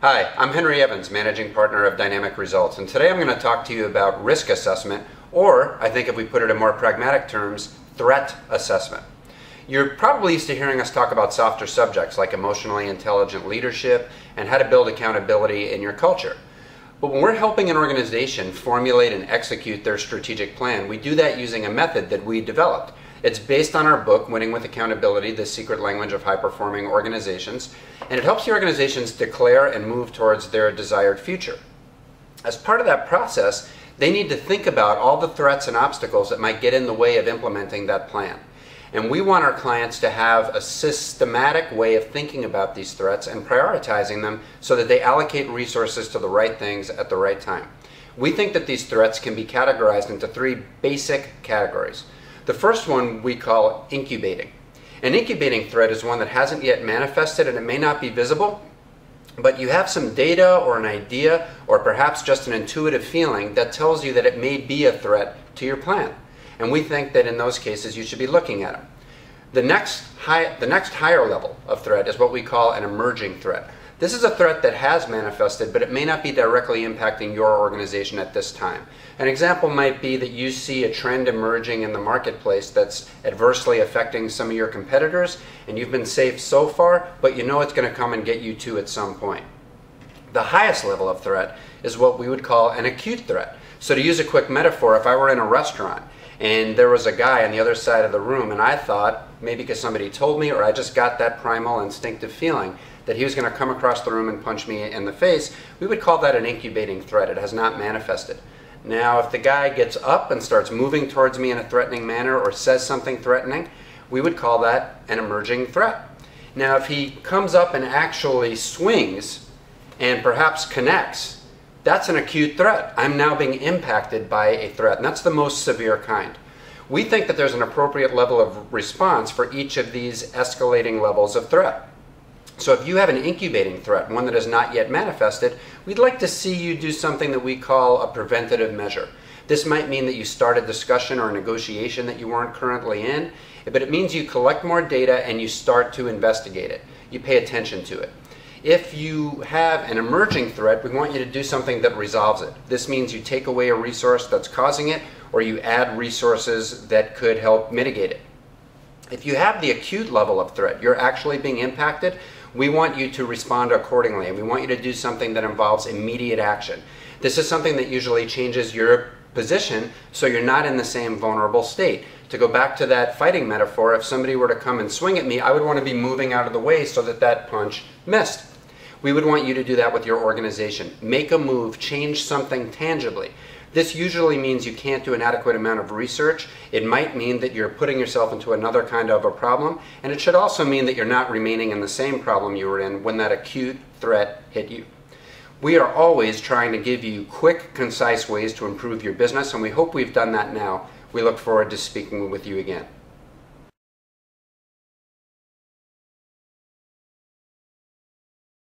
Hi, I'm Henry Evans, Managing Partner of Dynamic Results, and today I'm going to talk to you about risk assessment, or I think if we put it in more pragmatic terms, threat assessment. You're probably used to hearing us talk about softer subjects like emotionally intelligent leadership and how to build accountability in your culture. But when we're helping an organization formulate and execute their strategic plan, we do that using a method that we developed. It's based on our book, Winning with Accountability, The Secret Language of High-Performing Organizations, and it helps the organizations declare and move towards their desired future. As part of that process, they need to think about all the threats and obstacles that might get in the way of implementing that plan. And we want our clients to have a systematic way of thinking about these threats and prioritizing them so that they allocate resources to the right things at the right time. We think that these threats can be categorized into three basic categories. The first one we call incubating. An incubating threat is one that hasn't yet manifested and it may not be visible, but you have some data or an idea or perhaps just an intuitive feeling that tells you that it may be a threat to your plan. And we think that in those cases you should be looking at them. The next higher level of threat is what we call an emerging threat. This is a threat that has manifested, but it may not be directly impacting your organization at this time. An example might be that you see a trend emerging in the marketplace that's adversely affecting some of your competitors, and you've been safe so far, but you know it's going to come and get you too at some point. The highest level of threat is what we would call an acute threat. So to use a quick metaphor, if I were in a restaurant and there was a guy on the other side of the room and I thought, maybe because somebody told me or I just got that primal instinctive feeling that he was going to come across the room and punch me in the face, we would call that an incubating threat. It has not manifested. Now, if the guy gets up and starts moving towards me in a threatening manner or says something threatening, we would call that an emerging threat. Now, if he comes up and actually swings and perhaps connects, that's an acute threat. I'm now being impacted by a threat, and that's the most severe kind. We think that there's an appropriate level of response for each of these escalating levels of threat. So if you have an incubating threat, one that has not yet manifested, we'd like to see you do something that we call a preventative measure. This might mean that you start a discussion or a negotiation that you weren't currently in, but it means you collect more data and you start to investigate it. You pay attention to it. If you have an emerging threat, we want you to do something that resolves it. This means you take away a resource that's causing it, or you add resources that could help mitigate it. If you have the acute level of threat, you're actually being impacted, we want you to respond accordingly, and we want you to do something that involves immediate action. This is something that usually changes your position so you're not in the same vulnerable state. To go back to that fighting metaphor, if somebody were to come and swing at me, I would want to be moving out of the way so that that punch missed. We would want you to do that with your organization. Make a move, change something tangibly. This usually means you can't do an adequate amount of research. It might mean that you're putting yourself into another kind of a problem, and it should also mean that you're not remaining in the same problem you were in when that acute threat hit you. We are always trying to give you quick, concise ways to improve your business, and we hope we've done that now. We look forward to speaking with you again.